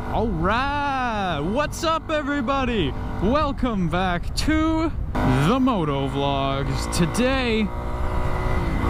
Alright, what's up everybody? Welcome back to the Moto Vlogs. Today,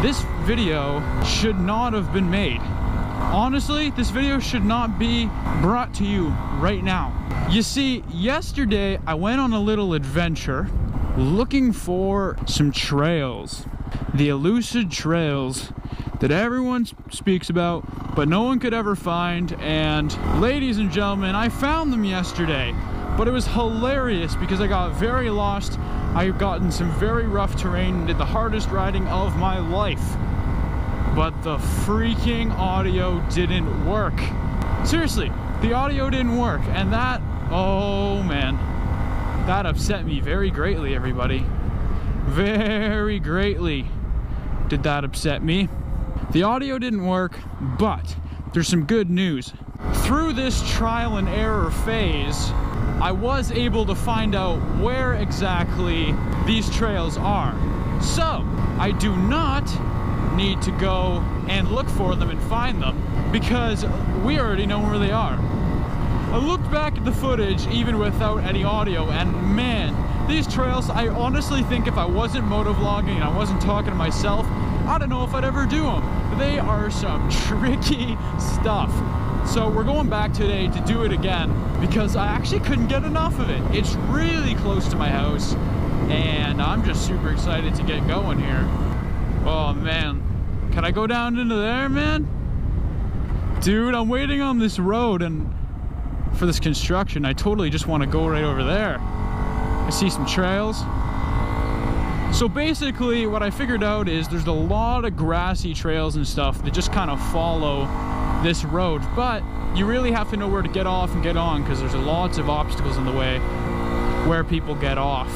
this video should not have been made. Honestly, this video should not be brought to you right now. You see, yesterday I went on a little adventure looking for some trails. The elusive trails that everyone speaks about, but no one could ever find. And ladies and gentlemen, I found them yesterday, but it was hilarious because I got very lost. I've gotten some very rough terrain and did the hardest riding of my life, but the freaking audio didn't work. Seriously, the audio didn't work, and that, oh man, that upset me very greatly, everybody. Very greatly did that upset me. The audio didn't work, but there's some good news. Through this trial and error phase, I was able to find out where exactly these trails are. So, I do not need to go and look for them and find them because we already know where they are. I looked back at the footage even without any audio, and man, these trails, I honestly think if I wasn't motovlogging and I wasn't talking to myself, I don't know if I'd ever do them. They are some tricky stuff. So we're going back today to do it again because I actually couldn't get enough of it. It's really close to my house and I'm just super excited to get going here. Oh man, can I go down into there, man? Dude, I'm waiting on this road and for this construction, I totally just want to go right over there. I see some trails. So basically what I figured out is there's a lot of grassy trails and stuff that just kind of follow this road, but you really have to know where to get off and get on because there's lots of obstacles in the way where people get off.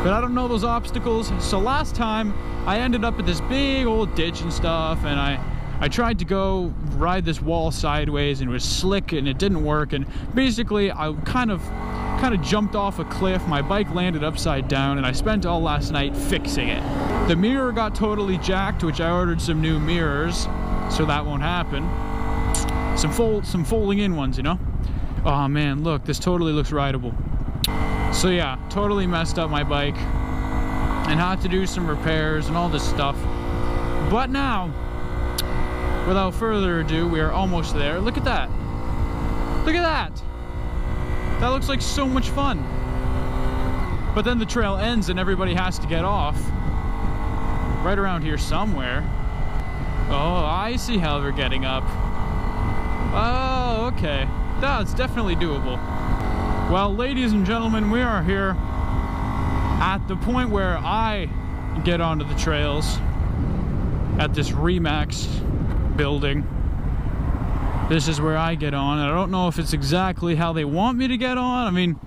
But I don't know those obstacles, so last time I ended up at this big old ditch and stuff, and I tried to go ride this wall sideways and it was slick and it didn't work, and basically I kind of jumped off a cliff. My bike landed upside down and I spent all last night fixing it. The mirror got totally jacked, which I ordered some new mirrors, so that won't happen. Some folding in ones, you know? Oh man, look, this totally looks rideable. So yeah, totally messed up my bike and had to do some repairs and all this stuff. But now, without further ado, we are almost there. Look at that. Look at that. That looks like so much fun. But then the trail ends and everybody has to get off. Right around here somewhere. Oh, I see how they're getting up. Oh, okay. That's definitely doable. Well, ladies and gentlemen, we are here at the point where I get onto the trails at this Remax building. This is where I get on. I don't know if it's exactly how they want me to get on. I mean,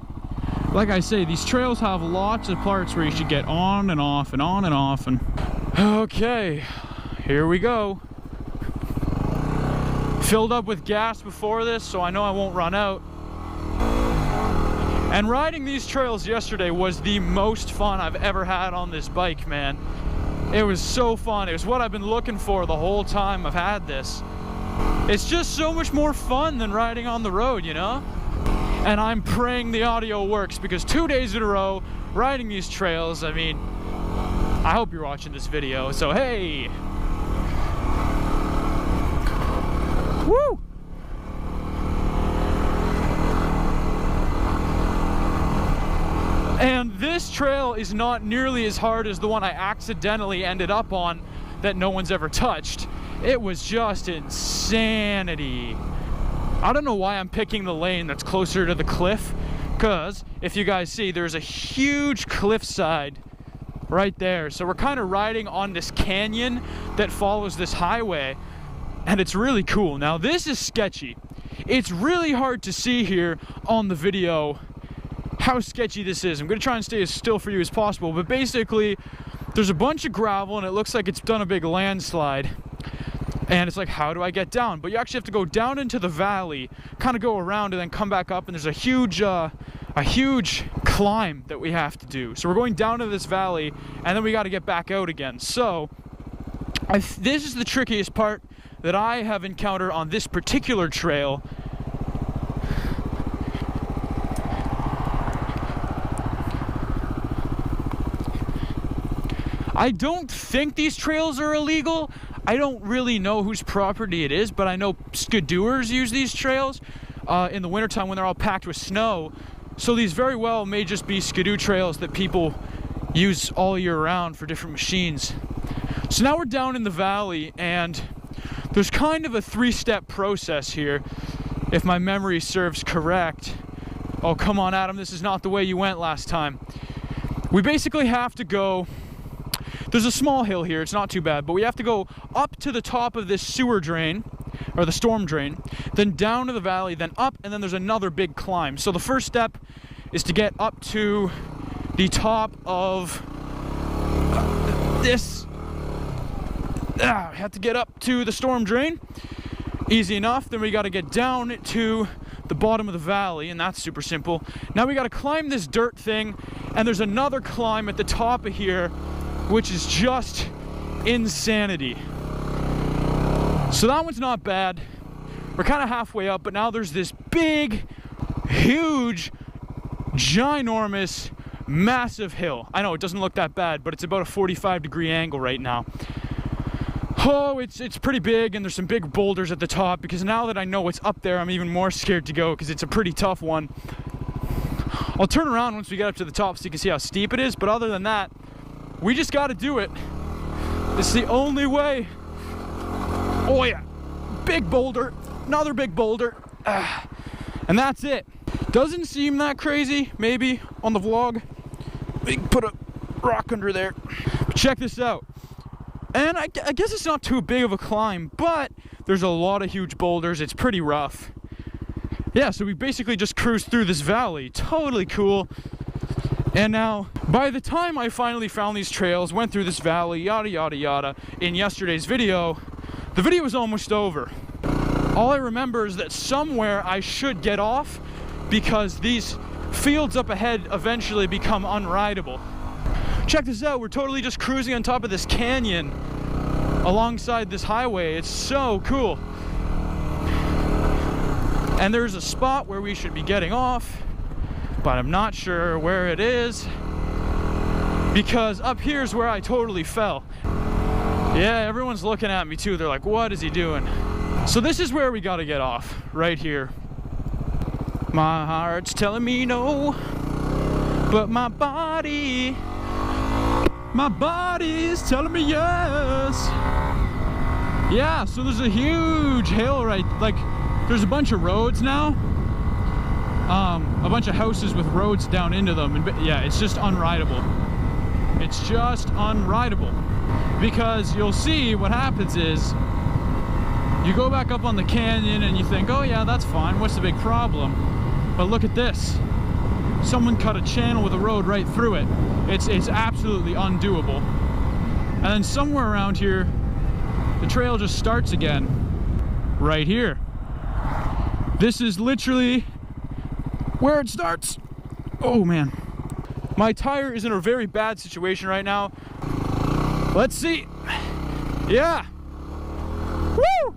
like I say, these trails have lots of parts where you should get on and off and on and off. And okay, here we go. Filled up with gas before this, so I know I won't run out. And riding these trails yesterday was the most fun I've ever had on this bike, man. It was so fun. It was what I've been looking for the whole time I've had this. It's just so much more fun than riding on the road, you know? And I'm praying the audio works because 2 days in a row riding these trails, I mean, I hope you're watching this video, so hey! Woo! And this trail is not nearly as hard as the one I accidentally ended up on that no one's ever touched. It was just insanity. I don't know why I'm picking the lane that's closer to the cliff, because if you guys see, there's a huge cliffside right there. So we're kind of riding on this canyon that follows this highway, and it's really cool. Now this is sketchy. It's really hard to see here on the video how sketchy this is. I'm gonna try and stay as still for you as possible, but basically there's a bunch of gravel and it looks like it's done a big landslide. And it's like, how do I get down? But you actually have to go down into the valley, kind of go around and then come back up, and there's a huge climb that we have to do. So we're going down to this valley and then we got to get back out again. So this is the trickiest part that I have encountered on this particular trail. I don't think these trails are illegal. I don't really know whose property it is, but I know skidooers use these trails in the wintertime when they're all packed with snow. So these very well may just be skidoo trails that people use all year round for different machines. So now we're down in the valley, and there's kind of a three-step process here, if my memory serves correct. Oh, come on, Adam, this is not the way you went last time. We basically have to go, there's a small hill here, it's not too bad, but we have to go up to the top of this sewer drain, or the storm drain, then down to the valley, then up, and then there's another big climb. So the first step is to get up to the top of this. Have to get up to the storm drain. Easy enough. Then we got to get down to the bottom of the valley, and that's super simple. Now we got to climb this dirt thing, and there's another climb at the top of here, which is just insanity. So that one's not bad. We're kind of halfway up, but now there's this big, huge, ginormous, massive hill. I know it doesn't look that bad, but it's about a 45-degree angle right now. Oh, it's pretty big, and there's some big boulders at the top, because now that I know what's up there, I'm even more scared to go, because it's a pretty tough one. I'll turn around once we get up to the top so you can see how steep it is, but other than that, we just got to do it. It's the only way. Oh yeah, big boulder, another big boulder, and that's it. Doesn't seem that crazy, maybe, on the vlog. We can put a rock under there. But check this out. And I guess it's not too big of a climb, but there's a lot of huge boulders. It's pretty rough. Yeah, so we basically just cruised through this valley. Totally cool. And now, by the time I finally found these trails, went through this valley, yada, yada, yada, in yesterday's video, the video was almost over. All I remember is that somewhere I should get off, because these fields up ahead eventually become unrideable. Check this out, we're totally just cruising on top of this canyon alongside this highway. It's so cool. And there's a spot where we should be getting off, but I'm not sure where it is, because up here's where I totally fell. Yeah, everyone's looking at me too. They're like, what is he doing? So this is where we gotta get off, right here. My heart's telling me no, but my body's telling me yes. Yeah, so there's a huge hill, right? Like, there's a bunch of roads now. A bunch of houses with roads down into them. And yeah, it's just unrideable. It's just unrideable. Because you'll see what happens is, you go back up on the canyon and you think, oh yeah, that's fine, what's the big problem? But look at this. Someone cut a channel with a road right through it. It's absolutely undoable. And then somewhere around here, the trail just starts again. Right here. This is literally where it starts. Oh man. My tire is in a very bad situation right now. Let's see. Yeah. Woo!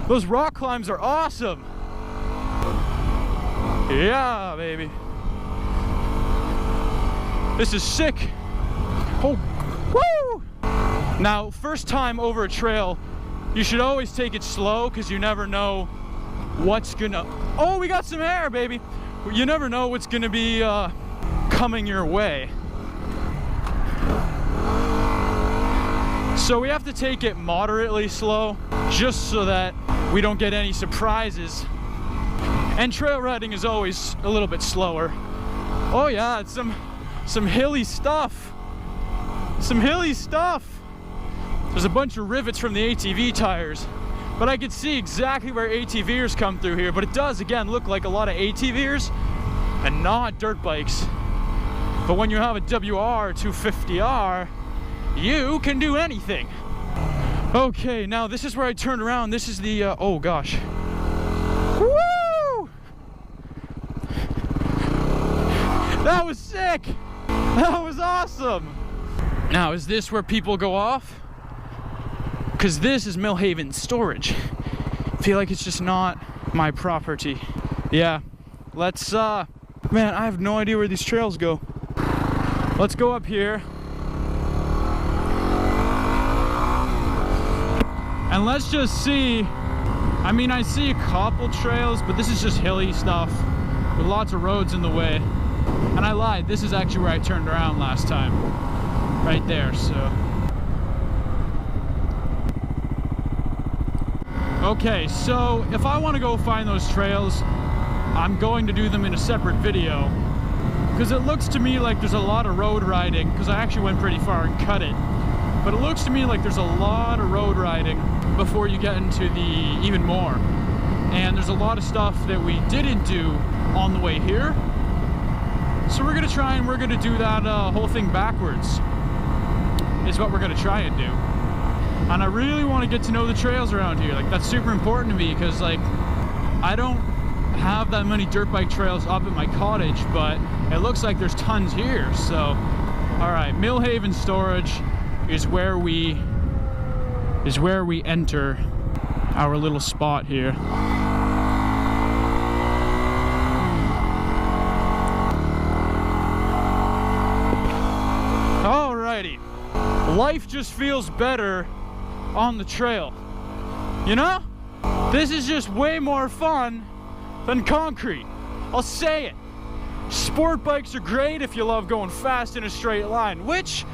Those rock climbs are awesome. Yeah, baby. This is sick. Oh, woo! Now, first time over a trail, you should always take it slow, because you never know what's gonna... Oh, we got some air, baby. You never know what's gonna be coming your way. So we have to take it moderately slow, just so that we don't get any surprises. And trail riding is always a little bit slower. Oh yeah, it's some hilly stuff. Some hilly stuff. There's a bunch of rivets from the ATV tires, but I could see exactly where ATVers come through here. But it does, again, look like a lot of ATVers and not dirt bikes. But when you have a WR 250R, you can do anything. Okay, now this is where I turned around. This is the, oh gosh. Woo! That was sick! That was awesome! Now, is this where people go off? Because this is Millhaven storage. I feel like it's just not my property. Yeah, let's, man, I have no idea where these trails go. Let's go up here. And let's just see. I mean, I see a couple trails, but this is just hilly stuff with lots of roads in the way. And I lied, this is actually where I turned around last time. Right there, so. Okay, so if I want to go find those trails, I'm going to do them in a separate video. Because it looks to me like there's a lot of road riding, because I actually went pretty far and cut it. But it looks to me like there's a lot of road riding before you get into the even more. And there's a lot of stuff that we didn't do on the way here. So we're gonna try and we're gonna do that whole thing backwards. Is what we're gonna try and do. And I really want to get to know the trails around here. Like, that's super important to me because, like, I don't have that many dirt bike trails up at my cottage, but it looks like there's tons here. So, all right, Millhaven Storage is where we enter our little spot here. Alrighty, life just feels better on the trail. You know, this is just way more fun than concrete. I'll say it. Sport bikes are great if you love going fast in a straight line, which,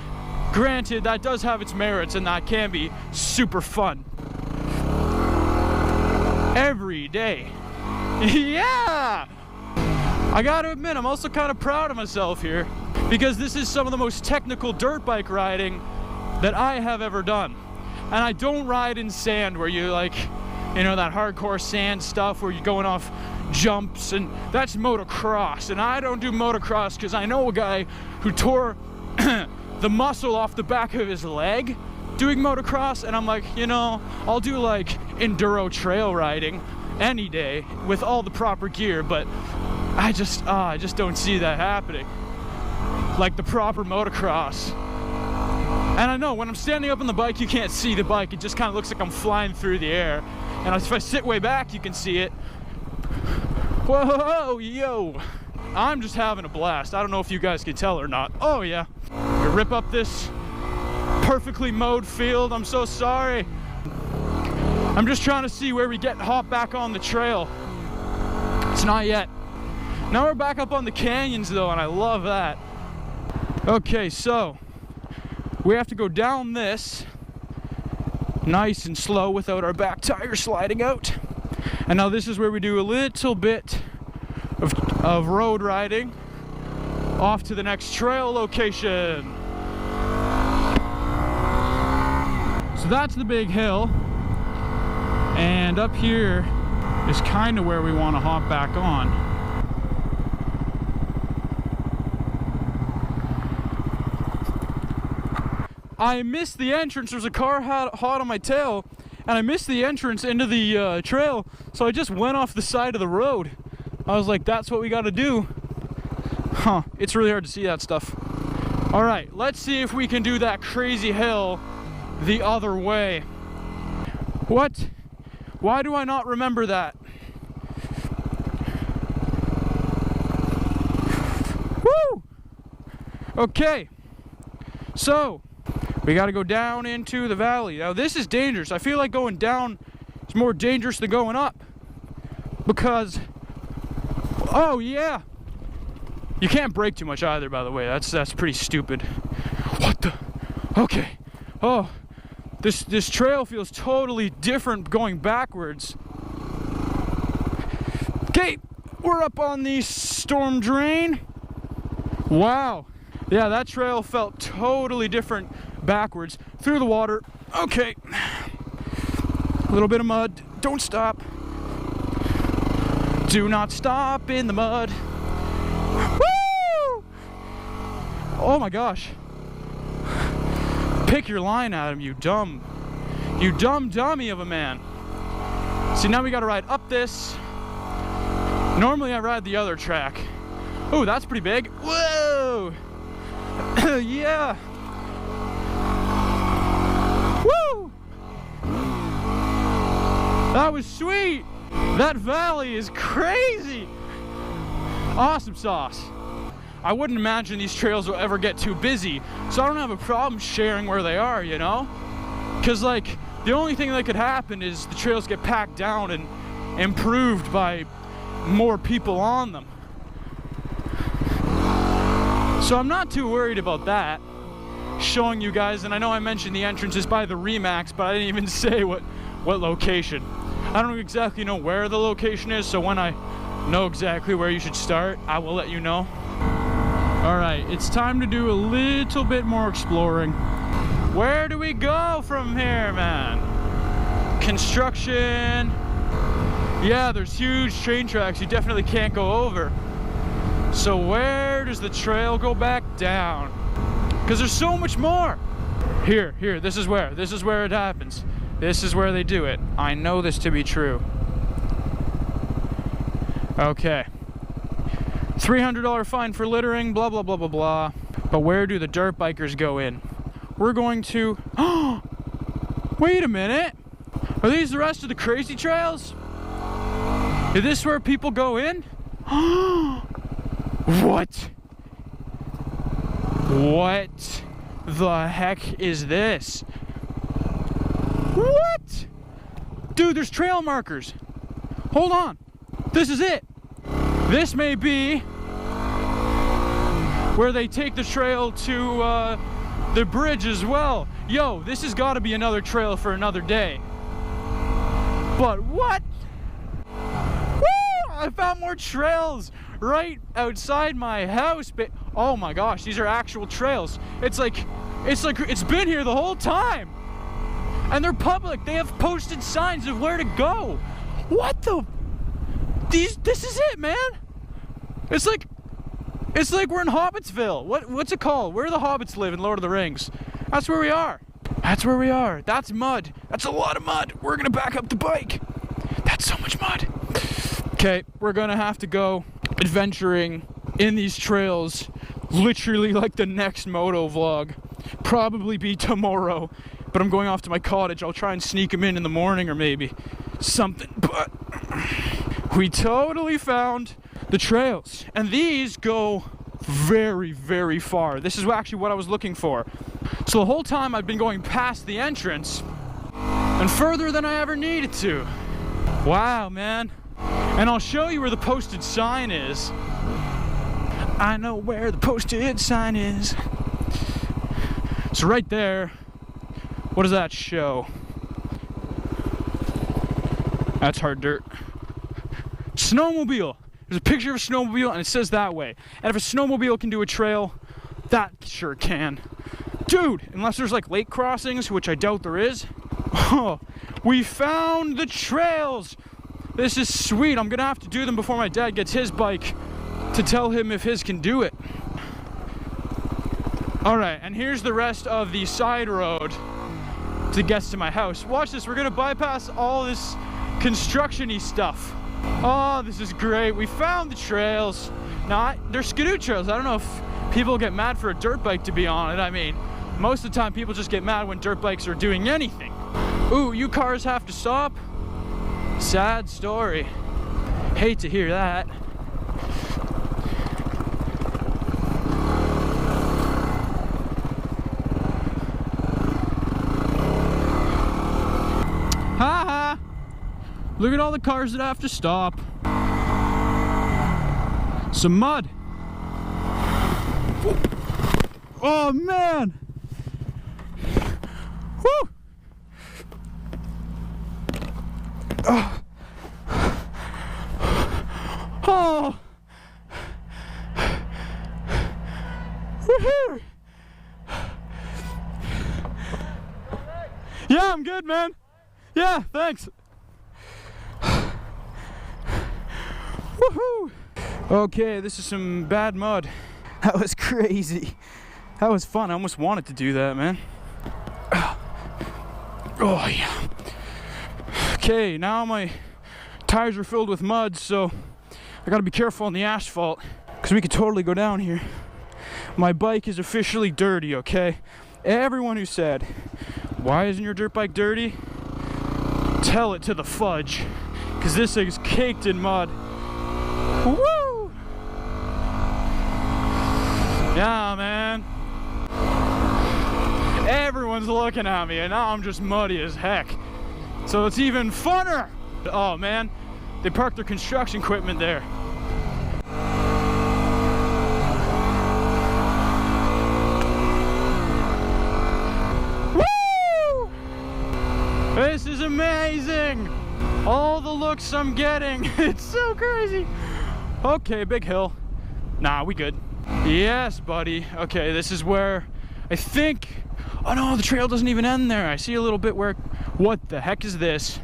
granted, that does have its merits and that can be super fun. Every day. Yeah! I gotta admit, I'm also kind of proud of myself here because this is some of the most technical dirt bike riding that I have ever done. And I don't ride in sand where you, like, you know, that hardcore sand stuff where you're going off jumps, and that's motocross. And I don't do motocross because I know a guy who tore the muscle off the back of his leg doing motocross, and I'm like, you know, I'll do like enduro trail riding any day with all the proper gear, but I just don't see that happening. Like the proper motocross. And I know when I'm standing up on the bike, you can't see the bike. It just kind of looks like I'm flying through the air. And if I sit way back, you can see it. Whoa, yo. I'm just having a blast. I don't know if you guys can tell or not. Oh yeah. We rip up this perfectly mowed field. I'm so sorry. I'm just trying to see where we hop back on the trail. It's not yet. Now we're back up on the canyons though, and I love that. Okay, so we have to go down this nice and slow without our back tire sliding out. And now this is where we do a little bit of road riding off to the next trail location. So that's the big hill. And up here is kind of where we want to hop back on. I missed the entrance. There's a car hot on my tail, and I missed the entrance into the trail, so I just went off the side of the road. I was like, that's what we got to do. Huh, it's really hard to see that stuff. All right, let's see if we can do that crazy hill the other way. What? Why do I not remember that? Woo! Okay, so we got to go down into the valley. Now this is dangerous. I feel like going down is more dangerous than going up because, oh yeah, you can't brake too much either, by the way. That's pretty stupid. What the? Okay. Oh, this trail feels totally different going backwards. Okay, we're up on the storm drain. Wow. Yeah, that trail felt totally different backwards through the water. Okay, a little bit of mud. Don't stop. Do not stop in the mud. Woo! Oh my gosh. Pick your line, Adam, you dumb dummy of a man. See, now we gotta ride up this. Normally I ride the other track. Oh, that's pretty big. Whoa! Yeah. Woo! That was sweet. That valley is crazy. Awesome sauce. I wouldn't imagine these trails will ever get too busy, so I don't have a problem sharing where they are, you know? Because, like, the only thing that could happen is the trails get packed down and improved by more people on them. So I'm not too worried about that. Showing you guys, and I know I mentioned the entrance is by the Remax, but I didn't even say what location. I don't exactly know where the location is, so when I know exactly where you should start, I will let you know. Alright, it's time to do a little bit more exploring. Where do we go from here, man? Construction. Yeah, there's huge train tracks you definitely can't go over. So where does the trail go back down? Because there's so much more. Here, this is where it happens. This is where they do it. I know this to be true. Okay. $300 fine for littering, blah, blah, blah, blah, blah. But where do the dirt bikers go in? We're going to... Wait a minute. Are these the rest of the crazy trails? Is this where people go in? What? What the heck is this? What? Dude, there's trail markers. Hold on. This is it. This may be where they take the trail to the bridge as well. Yo, this has got to be another trail for another day. But what? Woo! I found more trails right outside my house. Oh my gosh, these are actual trails. It's like it's been here the whole time. And they're public. They have posted signs of where to go. What the? This is it, man. It's like we're in Hobbitsville. What's it called? Where the hobbits live in Lord of the Rings. That's where we are. That's where we are. That's mud. That's a lot of mud. We're gonna back up the bike. That's so much mud. Okay, we're gonna have to go adventuring in these trails literally like the next moto vlog. Probably be tomorrow, but I'm going off to my cottage. I'll try and sneak them in the morning or maybe something, but we totally found the trails, and these go very, very far. This is actually what I was looking for. So the whole time I've been going past the entrance and further than I ever needed to. Wow, man. And I'll show you where the posted sign is. I know where the posted sign is. So right there, what does that show? That's hard dirt. Snowmobile. There's a picture of a snowmobile and it says that way. And if a snowmobile can do a trail, that sure can. Dude, unless there's like lake crossings, which I doubt there is. Oh, we found the trails. This is sweet. I'm gonna have to do them before my dad gets his bike to tell him if his can do it. All right, and here's the rest of the side road to get to my house. Watch this, we're gonna bypass all this construction-y stuff. Oh, this is great. We found the trails. Now, they're skidoo trails. I don't know if people get mad for a dirt bike to be on it. I mean, most of the time people just get mad when dirt bikes are doing anything. Ooh, you cars have to stop? Sad story. Hate to hear that. Ha ha! Look at all the cars that have to stop. Some mud. Oh man! Woo! Oh! Oh! Woohoo! Yeah, I'm good, man. Yeah, thanks. Woohoo! Okay, this is some bad mud. That was crazy. That was fun. I almost wanted to do that, man. Oh, yeah. Okay, now my tires are filled with mud, so I gotta be careful on the asphalt, because we could totally go down here. My bike is officially dirty, okay? Everyone who said, why isn't your dirt bike dirty? Tell it to the fudge, because this thing's caked in mud. Woo! Yeah, man. Everyone's looking at me, and now I'm just muddy as heck. So it's even funner. Oh man, they parked their construction equipment there. Woo! This is amazing. All the looks I'm getting. It's so crazy. Okay, big hill. Nah, we good. Yes, buddy. Okay, this is where I think... Oh no, the trail doesn't even end there. I see a little bit where... What the heck is this?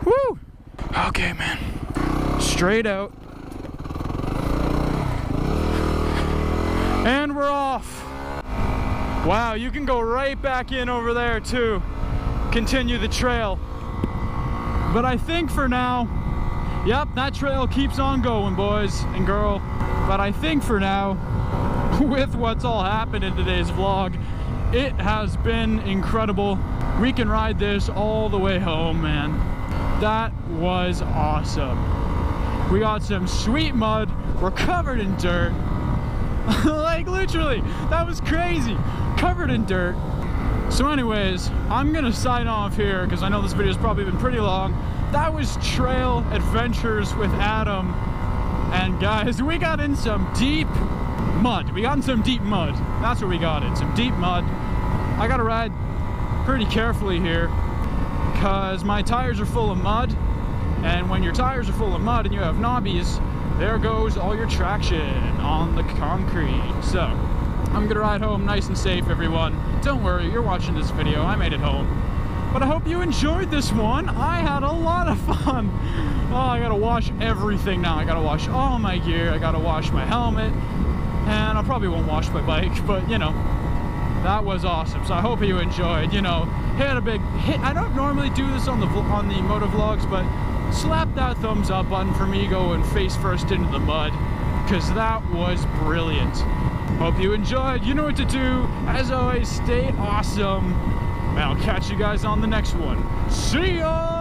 Woo! Okay, man. Straight out. And we're off. Wow, you can go right back in over there too. Continue the trail. But I think for now, yep, that trail keeps on going, boys and girl. But I think for now, with what's all happened in today's vlog, it has been incredible. We can ride this all the way home, man. That was awesome. We got some sweet mud. We're covered in dirt. Like literally, that was crazy. Covered in dirt. So anyways, I'm gonna sign off here because I know this video's probably been pretty long. That was Trail Adventures with Adam. And guys, we got in some deep mud. We got in some deep mud. That's what we got in, some deep mud. I gotta ride pretty carefully here because my tires are full of mud. And when your tires are full of mud and you have knobbies, there goes all your traction on the concrete. So, I'm gonna ride home nice and safe, everyone. Don't worry, you're watching this video. I made it home. But I hope you enjoyed this one. I had a lot of fun. Oh, I gotta wash everything now. I gotta wash all my gear. I gotta wash my helmet. And I probably won't wash my bike, but you know, that was awesome. So I hope you enjoyed. You know, hit a big hit. I don't normally do this on the moto vlogs, but slap that thumbs up button for me going face first into the mud, because that was brilliant. Hope you enjoyed. You know what to do. As always, stay awesome. And I'll catch you guys on the next one. See ya!